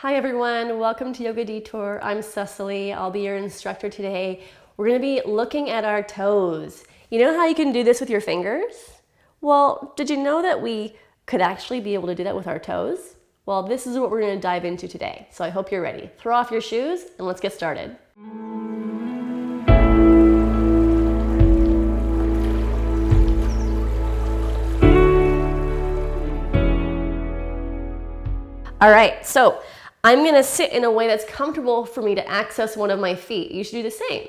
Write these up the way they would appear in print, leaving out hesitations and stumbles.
Hi everyone, welcome to Yoga Detour. I'm Cecily. I'll be your instructor today. We're going to be looking at our toes. You know how you can do this with your fingers? Well, did you know that we could actually be able to do that with our toes? Well, this is what we're going to dive into today. So I hope you're ready. Throw off your shoes and let's get started. All right, so I'm going to sit in a way that's comfortable for me to access one of my feet. You should do the same.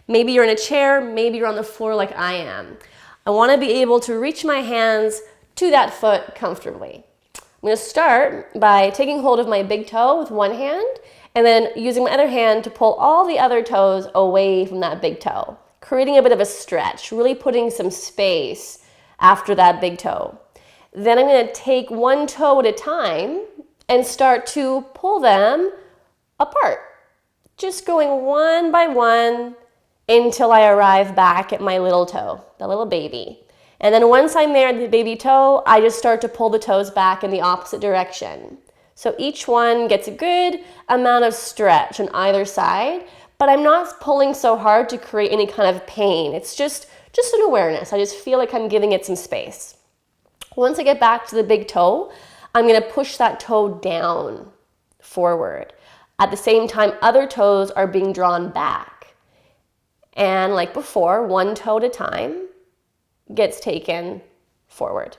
Maybe you're in a chair, maybe you're on the floor like I am. I want to be able to reach my hands to that foot comfortably. I'm going to start by taking hold of my big toe with one hand and then using my other hand to pull all the other toes away from that big toe, creating a bit of a stretch, really putting some space after that big toe. Then I'm going to take one toe at a time and start to pull them apart. Just going one by one until I arrive back at my little toe, the little baby. And then once I'm there at the baby toe, I just start to pull the toes back in the opposite direction. So each one gets a good amount of stretch on either side, but I'm not pulling so hard to create any kind of pain. It's just an awareness. I just feel like I'm giving it some space. Once I get back to the big toe, I'm going to push that toe down forward. At the same time, other toes are being drawn back. And like before, one toe at a time gets taken forward.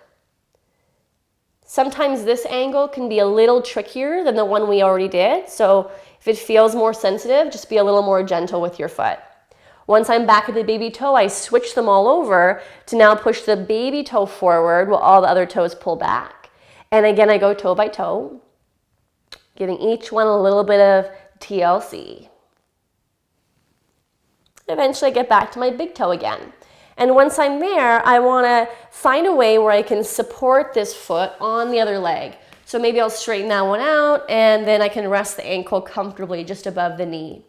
Sometimes this angle can be a little trickier than the one we already did. So if it feels more sensitive, just be a little more gentle with your foot. Once I'm back at the baby toe, I switch them all over to now push the baby toe forward while all the other toes pull back. And again, I go toe by toe, giving each one a little bit of TLC. Eventually, I get back to my big toe again. And once I'm there, I want to find a way where I can support this foot on the other leg. So maybe I'll straighten that one out, and then I can rest the ankle comfortably just above the knee.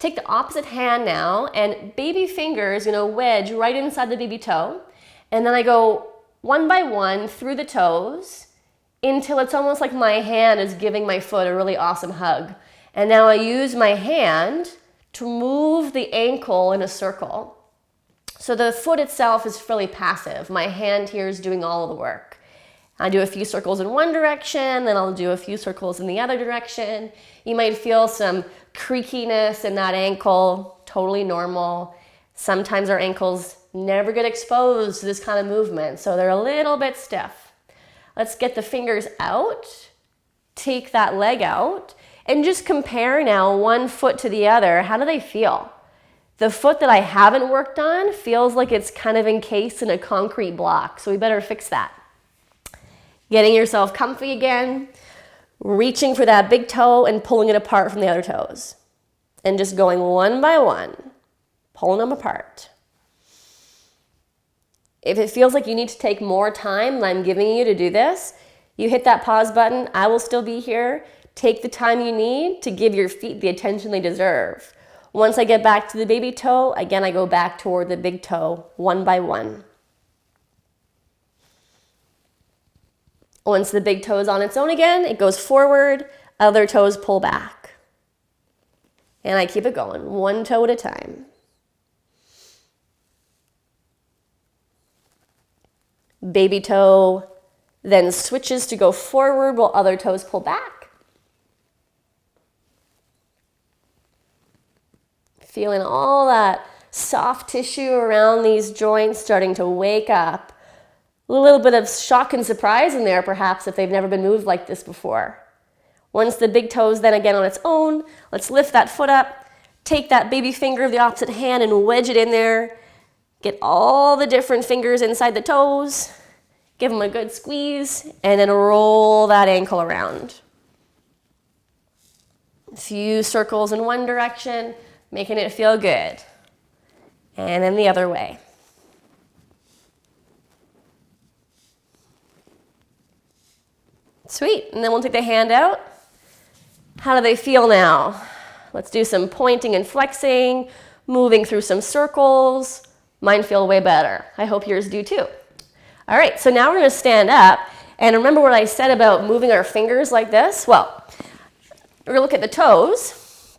Take the opposite hand now, and baby finger is going to wedge right inside the baby toe. And then I go one by one through the toes, until it's almost like my hand is giving my foot a really awesome hug. And now I use my hand to move the ankle in a circle. So the foot itself is fairly passive. My hand here is doing all of the work. I do a few circles in one direction, then I'll do a few circles in the other direction. You might feel some creakiness in that ankle, totally normal. Sometimes our ankles never get exposed to this kind of movement, so they're a little bit stiff. Let's get the fingers out, take that leg out, and just compare now one foot to the other. How do they feel? The foot that I haven't worked on feels like it's kind of encased in a concrete block, so we better fix that. Getting yourself comfy again, reaching for that big toe and pulling it apart from the other toes. And just going one by one, pulling them apart. If it feels like you need to take more time than I'm giving you to do this, you hit that pause button. I will still be here. Take the time you need to give your feet the attention they deserve. Once I get back to the baby toe, again, I go back toward the big toe, one by one. Once the big toe is on its own again, it goes forward, other toes pull back. And I keep it going, one toe at a time. Baby toe then switches to go forward while other toes pull back. Feeling all that soft tissue around these joints starting to wake up. A little bit of shock and surprise in there, perhaps, if they've never been moved like this before. Once the big toe is then again on its own, let's lift that foot up, take that baby finger of the opposite hand and wedge it in there. Get all the different fingers inside the toes, give them a good squeeze, and then roll that ankle around. A few circles in one direction, making it feel good. And then the other way. Sweet, and then we'll take the hand out. How do they feel now? Let's do some pointing and flexing, moving through some circles. Mine feel way better. I hope yours do too. All right, so now we're going to stand up. And remember what I said about moving our fingers like this? Well, we're going to look at the toes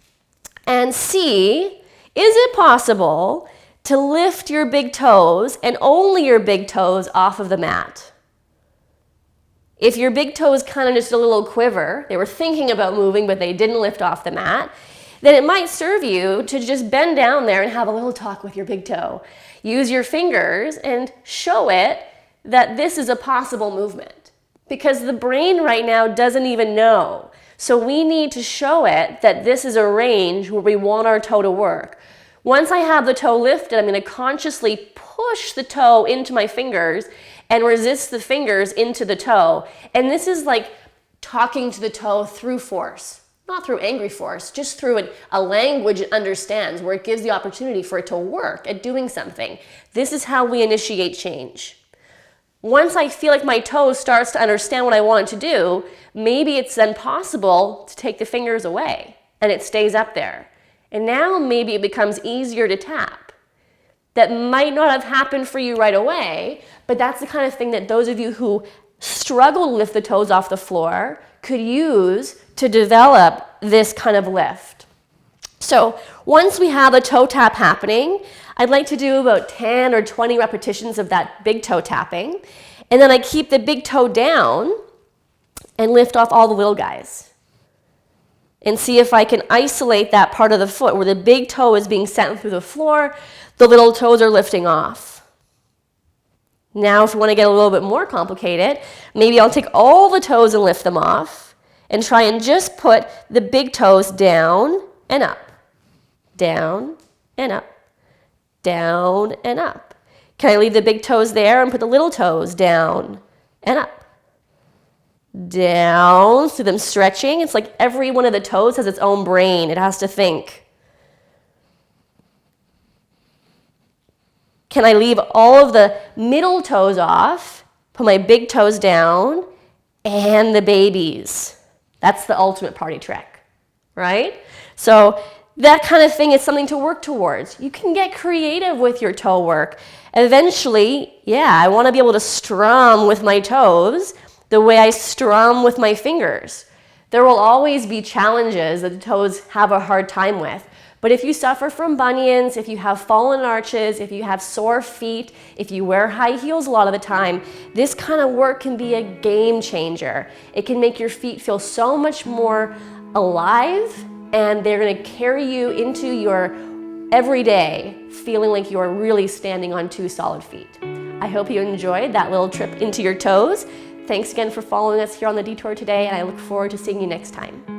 and see, is it possible to lift your big toes and only your big toes off of the mat? If your big toe is kind of just a little quiver, they were thinking about moving but they didn't lift off the mat, then it might serve you to just bend down there and have a little talk with your big toe. Use your fingers and show it that this is a possible movement, because the brain right now doesn't even know. So we need to show it that this is a range where we want our toe to work. Once I have the toe lifted, I'm going to consciously push the toe into my fingers and resist the fingers into the toe. And this is like talking to the toe through force, not through angry force, just through a language it understands, where it gives the opportunity for it to work at doing something. This is how we initiate change. Once I feel like my toe starts to understand what I want it to do, maybe it's then possible to take the fingers away and it stays up there. And now maybe it becomes easier to tap. That might not have happened for you right away, but that's the kind of thing that those of you who struggle to lift the toes off the floor could use to develop this kind of lift. So once we have a toe tap happening, I'd like to do about 10 or 20 repetitions of that big toe tapping. And then I keep the big toe down and lift off all the little guys. And see if I can isolate that part of the foot where the big toe is being sent through the floor, the little toes are lifting off. Now, if you want to get a little bit more complicated, maybe I'll take all the toes and lift them off and try and just put the big toes down and up, down and up, down and up. Can I leave the big toes there and put the little toes down and up? Down, so them stretching. It's like every one of the toes has its own brain. It has to think. Can I leave all of the middle toes off, put my big toes down, and the babies? That's the ultimate party trick, right? So that kind of thing is something to work towards. You can get creative with your toe work. Eventually, I want to be able to strum with my toes the way I strum with my fingers. There will always be challenges that the toes have a hard time with. But if you suffer from bunions, if you have fallen arches, if you have sore feet, if you wear high heels a lot of the time, this kind of work can be a game changer. It can make your feet feel so much more alive, and they're going to carry you into your everyday feeling like you are really standing on two solid feet. I hope you enjoyed that little trip into your toes. Thanks again for following us here on The Detour today, and I look forward to seeing you next time.